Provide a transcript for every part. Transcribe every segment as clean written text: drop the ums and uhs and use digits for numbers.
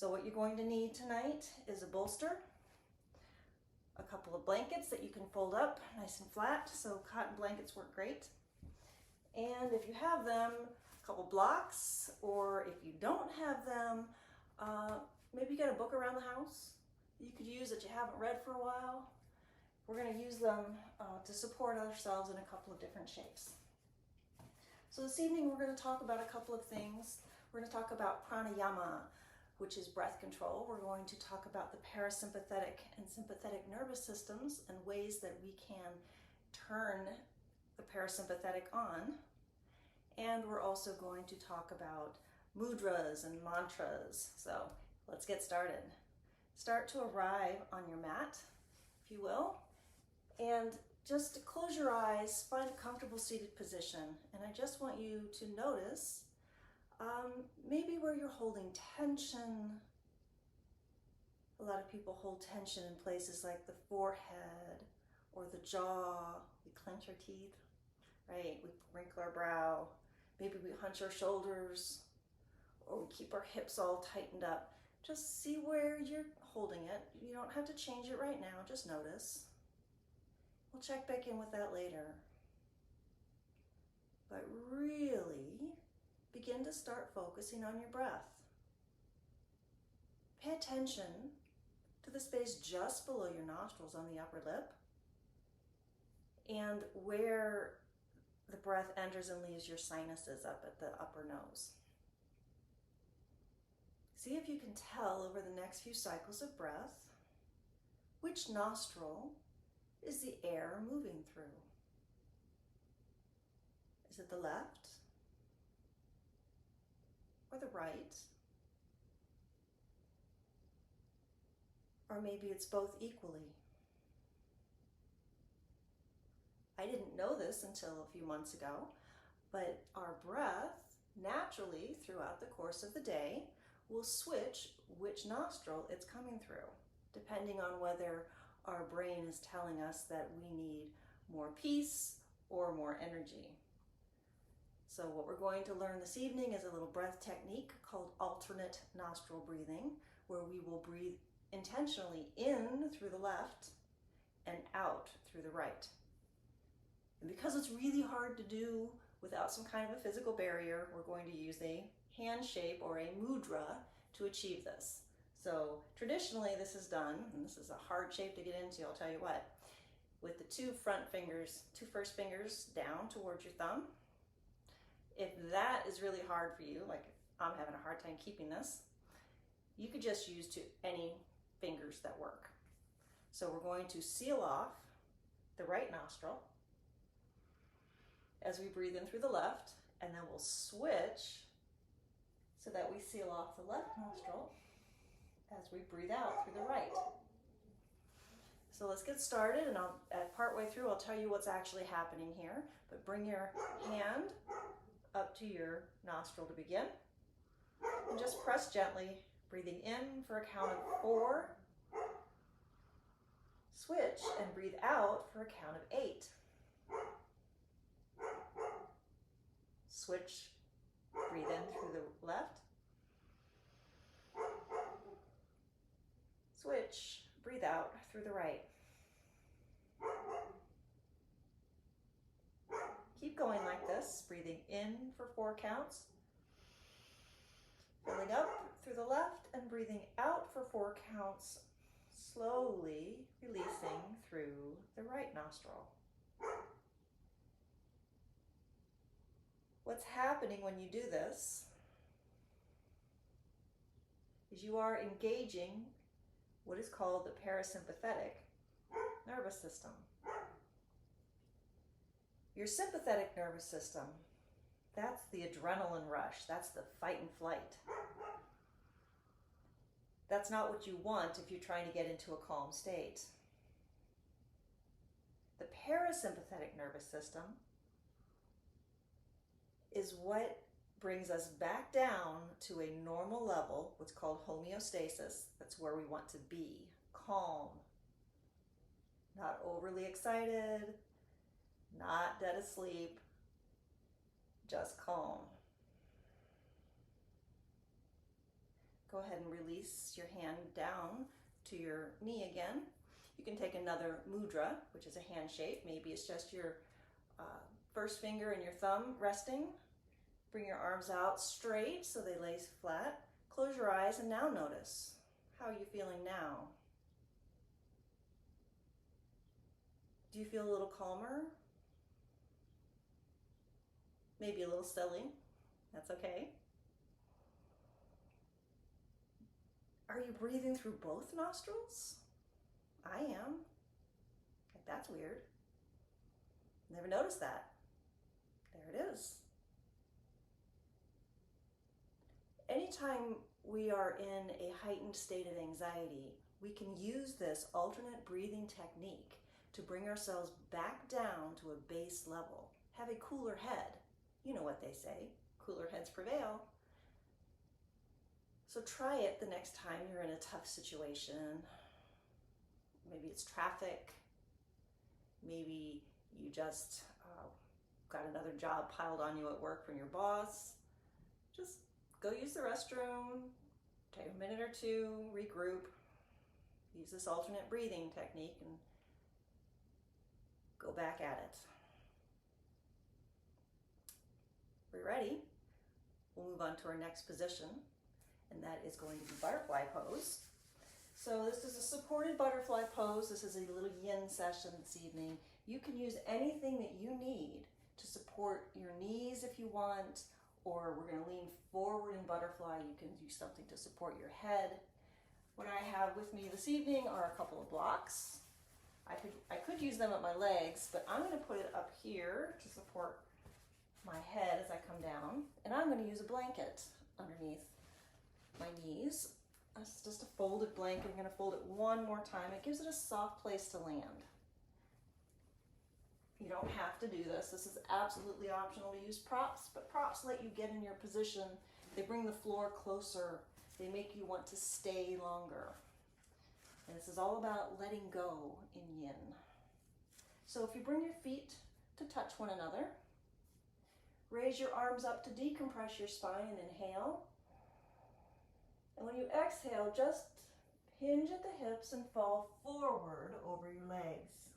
So what you're going to need tonight is a bolster, a couple of blankets that you can fold up nice and flat, so cotton blankets work great. And if you have them, a couple blocks, or if you don't have them, maybe you got a book around the house you could use that you haven't read for a while. We're going to use them to support ourselves in a couple of different shapes. So this evening we're going to talk about a couple of things. We're going to talk about pranayama, which is breath control. We're going to talk about the parasympathetic and sympathetic nervous systems and ways that we can turn the parasympathetic on. And we're also going to talk about mudras and mantras. So let's get started. Start to arrive on your mat, if you will, and just close your eyes, find a comfortable seated position. And I just want you to notice maybe where you're holding tension. A lot of people hold tension in places like the forehead or the jaw. We clench our teeth, right? We wrinkle our brow. Maybe we hunch our shoulders, or we keep our hips all tightened up. Just see where you're holding it. You don't have to change it right now, just notice. We'll check back in with that later. But really, begin to start focusing on your breath. Pay attention to the space just below your nostrils on the upper lip and where the breath enters and leaves your sinuses up at the upper nose. See if you can tell over the next few cycles of breath which nostril is the air moving through. Is it the left or the right? Or maybe it's both equally. I didn't know this until a few months ago, but our breath naturally throughout the course of the day will switch which nostril it's coming through, depending on whether our brain is telling us that we need more peace or more energy. So what we're going to learn this evening is a little breath technique called alternate nostril breathing, where we will breathe intentionally in through the left and out through the right. And because it's really hard to do without some kind of a physical barrier, we're going to use a hand shape or a mudra to achieve this. So traditionally this is done, and this is a hard shape to get into, I'll tell you what, with the two first fingers down towards your thumb. If that is really hard for you, like I'm having a hard time keeping this, you could just use any fingers that work. So we're going to seal off the right nostril as we breathe in through the left, and then we'll switch so that we seal off the left nostril as we breathe out through the right. So let's get started, and partway through I'll tell you what's actually happening here, but bring your hand up to your nostril to begin, and just press gently, breathing in for a count of 4, switch and breathe out for a count of 8. Switch, breathe in through the left. Switch, breathe out through the right. Keep going like this, breathing in for 4 counts. Filling up through the left and breathing out for 4 counts, slowly releasing through the right nostril. What's happening when you do this is you are engaging what is called the parasympathetic nervous system. Your sympathetic nervous system, that's the adrenaline rush, that's the fight and flight. That's not what you want if you're trying to get into a calm state. The parasympathetic nervous system is what brings us back down to a normal level, what's called homeostasis. That's where we want to be, calm, not overly excited, not dead asleep, just calm. Go ahead and release your hand down to your knee again. You can take another mudra, which is a hand shape. Maybe it's just your first finger and your thumb resting. Bring your arms out straight so they lay flat. Close your eyes and now notice. How are you feeling now? Do you feel a little calmer? Maybe a little silly. That's okay. Are you breathing through both nostrils? I am. Like, that's weird. Never noticed that. There it is. Anytime we are in a heightened state of anxiety, we can use this alternate breathing technique to bring ourselves back down to a base level. Have a cooler head. You know what they say, cooler heads prevail. So try it the next time you're in a tough situation. Maybe it's traffic. Maybe you just got another job piled on you at work from your boss. Just go use the restroom, take a minute or two, regroup, use this alternate breathing technique and go back at it. We're ready. We'll move on to our next position, and that is going to be butterfly pose. So this is a supported butterfly pose. This is a little yin session this evening. You can use anything that you need to support your knees if you want, or we're going to lean forward in butterfly. You can use something to support your head. What I have with me this evening are a couple of blocks. I could use them at my legs, but I'm going to put it up here to support my head as I come down, and I'm going to use a blanket underneath my knees. It's just a folded blanket. I'm going to fold it one more time. It gives it a soft place to land. You don't have to do this. This is absolutely optional to use props, but props let you get in your position. They bring the floor closer. They make you want to stay longer. And this is all about letting go in yin. So if you bring your feet to touch one another, raise your arms up to decompress your spine and inhale. And when you exhale, just hinge at the hips and fall forward over your legs.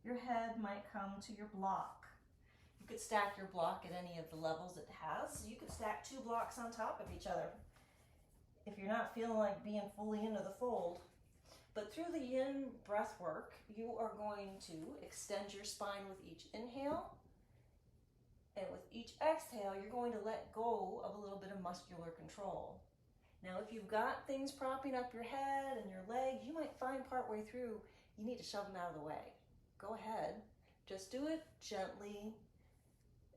Your head might come to your block. You could stack your block at any of the levels it has. You could stack 2 blocks on top of each other if you're not feeling like being fully into the fold. But through the yin breath work, you are going to extend your spine with each inhale. And with each exhale, you're going to let go of a little bit of muscular control. Now, if you've got things propping up your head and your legs, you might find partway through you need to shove them out of the way. Go ahead. Just do it gently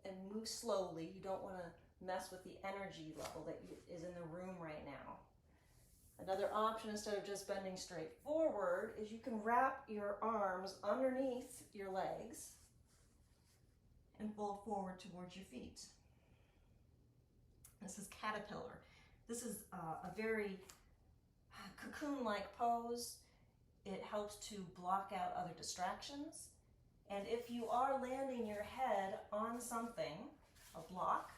and move slowly. You don't want to mess with the energy level that is in the room right now. Another option, instead of just bending straight forward, is you can wrap your arms underneath your legs and fold forward towards your feet. This is caterpillar. This is a very cocoon-like pose. It helps to block out other distractions. And if you are landing your head on something, a block,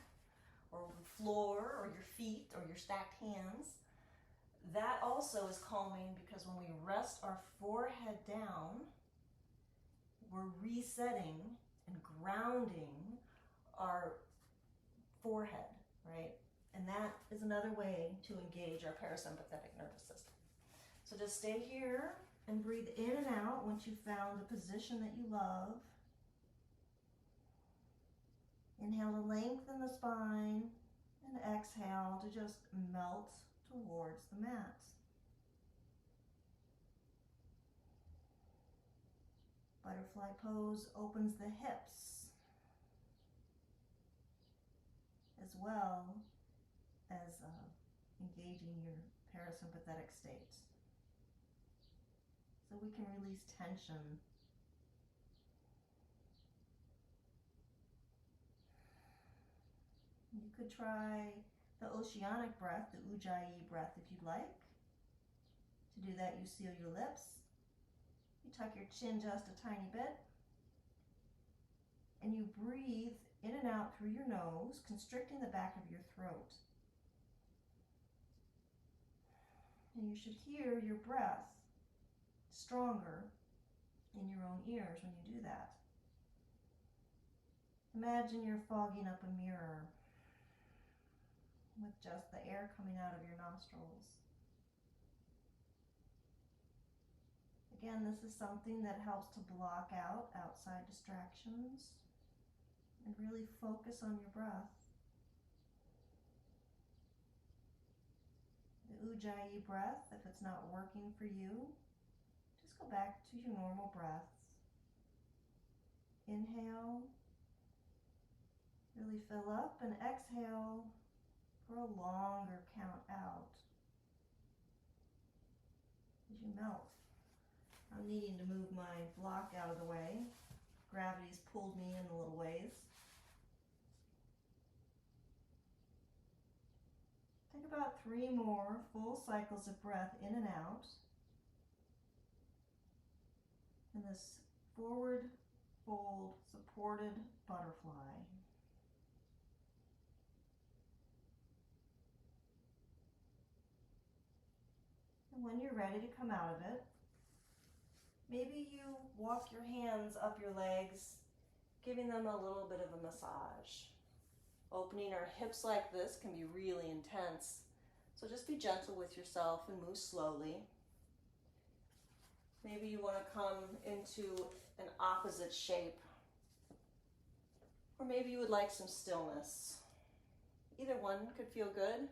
or the floor, or your feet, or your stacked hands, that also is calming, because when we rest our forehead down, we're resetting and grounding our forehead, right? And that is another way to engage our parasympathetic nervous system. So just stay here and breathe in and out once you've found a position that you love. Inhale to lengthen the spine, and exhale to just melt towards the mat. Butterfly pose opens the hips as well as engaging your parasympathetic state. So we can release tension. You could try the Oceanic breath, the Ujjayi breath, if you'd like. To do that, you seal your lips. You tuck your chin just a tiny bit. And you breathe in and out through your nose, constricting the back of your throat. And you should hear your breath stronger in your own ears when you do that. Imagine you're fogging up a mirror with just the air coming out of your nostrils. Again, this is something that helps to block out outside distractions and really focus on your breath. The Ujjayi breath, if it's not working for you, just go back to your normal breaths. Inhale, really fill up, and exhale for a longer count out as you melt. I'm needing to move my block out of the way. Gravity's pulled me in a little ways. Take about 3 more full cycles of breath in and out. And this forward fold supported butterfly. And when you're ready to come out of it, maybe you walk your hands up your legs, giving them a little bit of a massage. Opening our hips like this can be really intense, so just be gentle with yourself and move slowly. Maybe you want to come into an opposite shape, or maybe you would like some stillness. Either one could feel good.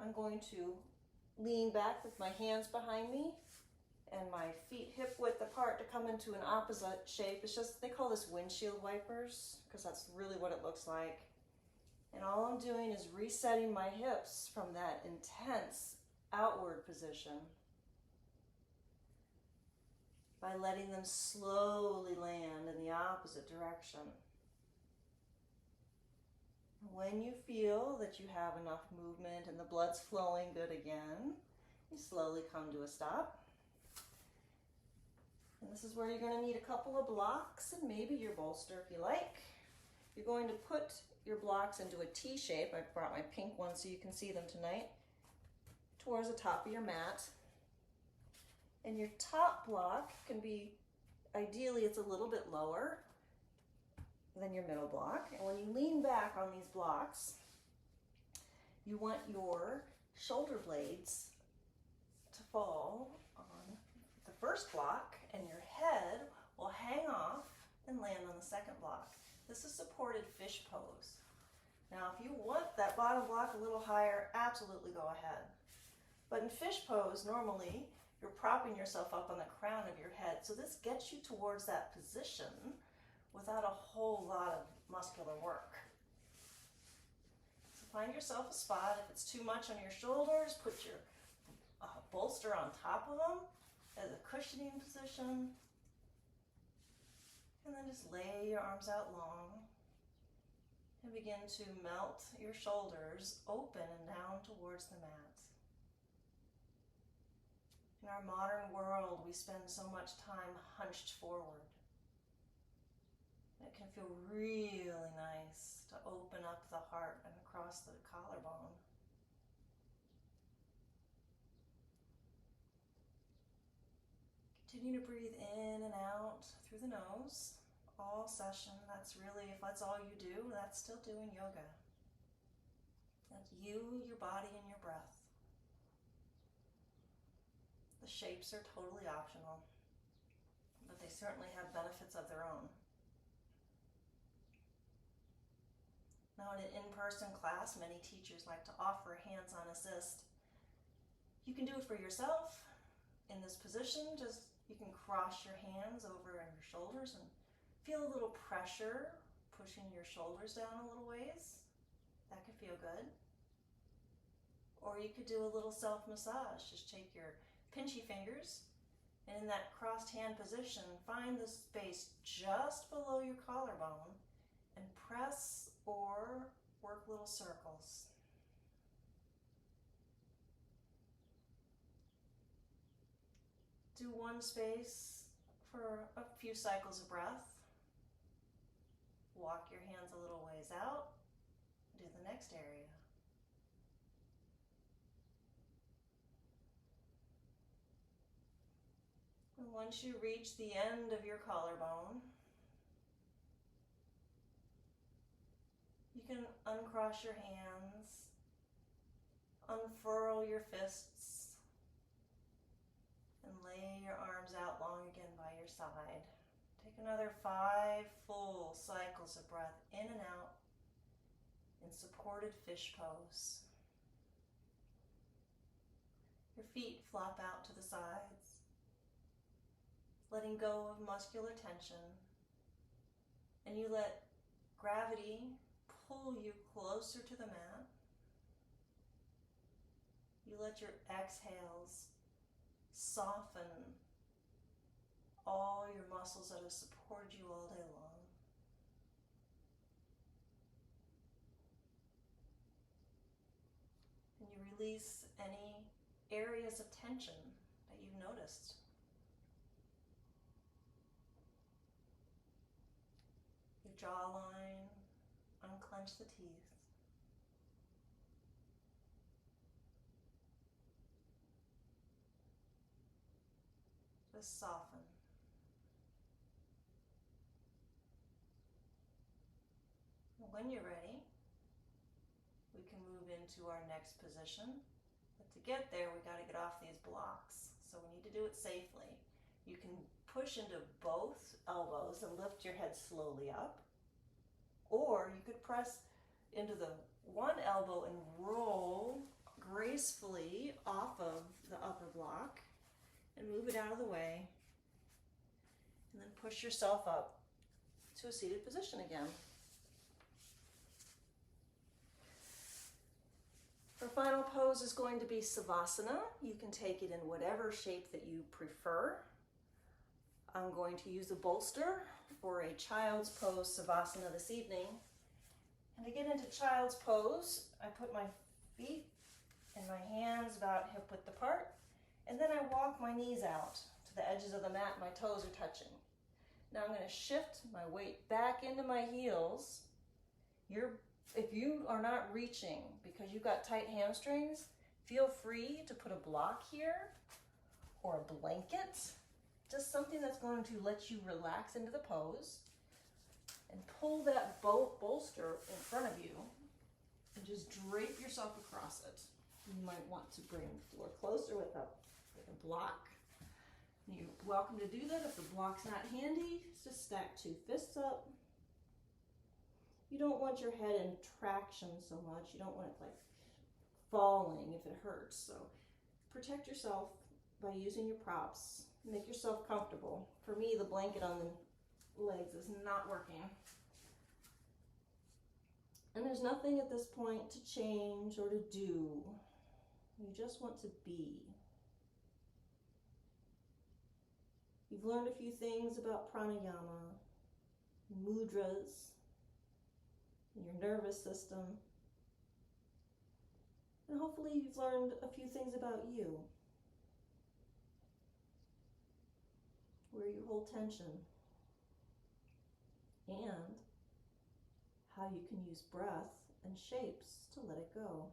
I'm going to lean back with my hands behind me and my feet hip width apart to come into an opposite shape. It's just, they call this windshield wipers because that's really what it looks like. And all I'm doing is resetting my hips from that intense outward position by letting them slowly land in the opposite direction. When you feel that you have enough movement and the blood's flowing good again, you slowly come to a stop. And this is where you're going to need a couple of blocks and maybe your bolster if you like. You're going to put your blocks into a T shape. I brought my pink one so you can see them tonight, towards the top of your mat. And your top block can be, ideally it's a little bit lower than your middle block. And when you lean back on these blocks, you want your shoulder blades to fall on the first block and your head will hang off and land on the second block. This is supported fish pose. Now if you want that bottom block a little higher, absolutely go ahead. But in fish pose, normally you're propping yourself up on the crown of your head. So this gets you towards that position without a whole lot of muscular work. So find yourself a spot. If it's too much on your shoulders, put your bolster on top of them as a cushioning position. And then just lay your arms out long and begin to melt your shoulders open and down towards the mat. In our modern world, we spend so much time hunched forward. It can feel really nice to open up the heart and across the collarbone. Continue to breathe in and out through the nose all session. That's really, if that's all you do, that's still doing yoga. That's you, your body, and your breath. The shapes are totally optional, but they certainly have benefits of their own. Now in an in-person class, many teachers like to offer hands-on assist. You can do it for yourself in this position. Just you can cross your hands over your shoulders and feel a little pressure pushing your shoulders down a little ways. That could feel good. Or you could do a little self-massage. Just take your pinchy fingers and in that crossed hand position, find the space just below your collarbone and press or work little circles. Do one space for a few cycles of breath. Walk your hands a little ways out. Do the next area. Once you reach the end of your collarbone, you can uncross your hands, unfurl your fists, and lay your arms out long again by your side. Take another 5 full cycles of breath in and out in supported fish pose. Your feet flop out to the sides, letting go of muscular tension, and you let gravity pull you closer to the mat. You let your exhales soften all your muscles that have supported you all day long. And you release any areas of tension that you've noticed. Your jawline, unclench the teeth. Just soften. And when you're ready, we can move into our next position. But to get there, we got to get off these blocks. So we need to do it safely. You can push into both elbows and lift your head slowly up. Or you could press into the one elbow and roll gracefully off of the upper block and move it out of the way. And then push yourself up to a seated position again. Our final pose is going to be Savasana. You can take it in whatever shape that you prefer. I'm going to use a bolster for a child's pose Savasana this evening. And to get into child's pose, I put my feet and my hands about hip width apart, and then I walk my knees out to the edges of the mat, my toes are touching. Now I'm going to shift my weight back into my heels. If you are not reaching because you've got tight hamstrings, feel free to put a block here or a blanket, just something that's going to let you relax into the pose, and pull that bolster in front of you and just drape yourself across it. You might want to bring the floor closer with a block. You're welcome to do that. If the block's not handy, just stack 2 fists up. You don't want your head in traction so much. You don't want it like falling if it hurts. So protect yourself by using your props. Make yourself comfortable. For me, the blanket on the legs is not working. And there's nothing at this point to change or to do. You just want to be. You've learned a few things about Pranayama, Mudras, and your nervous system. And hopefully you've learned a few things about you. Where you hold tension. And how you can use breath and shapes to let it go.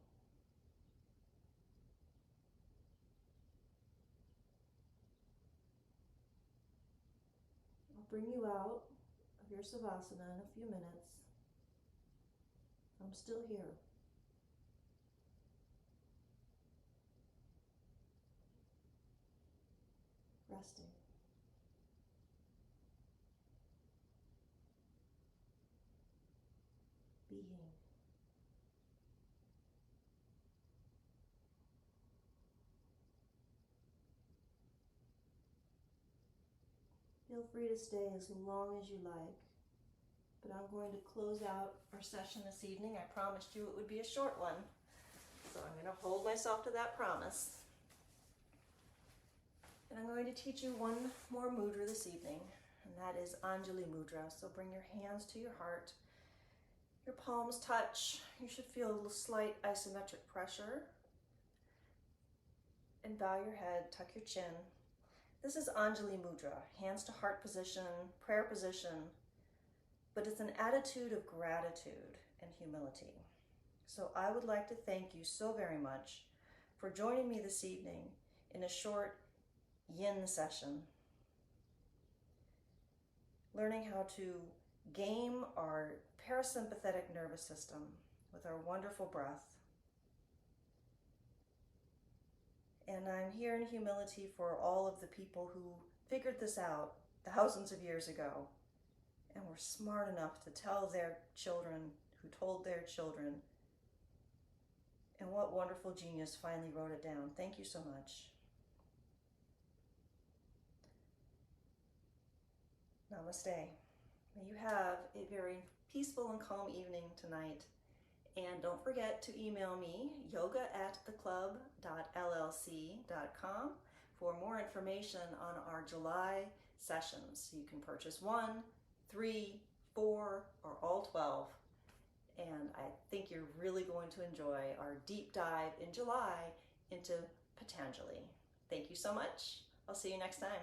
I'll bring you out of your Savasana in a few minutes. I'm still here. Resting. Being. Feel free to stay as long as you like, but I'm going to close out our session this evening. I promised you it would be a short one, so I'm going to hold myself to that promise. And I'm going to teach you one more mudra this evening, and that is Anjali Mudra. So bring your hands to your heart. Your palms touch. You should feel a little slight isometric pressure. And bow your head, tuck your chin. This is Anjali Mudra, hands to heart position, prayer position, but it's an attitude of gratitude and humility. So I would like to thank you so very much for joining me this evening in a short Yin session. learning how to game our parasympathetic nervous system with our wonderful breath. And I'm here in humility for all of the people who figured this out thousands of years ago and were smart enough to tell their children who told their children. And what wonderful genius finally wrote it down. Thank you so much. Namaste. May you have a very peaceful and calm evening tonight. And don't forget to email me, yoga@theclub.llc.com, for more information on our July sessions. You can purchase 1, 3, 4, or all 12. And I think you're really going to enjoy our deep dive in July into Patanjali. Thank you so much. I'll see you next time.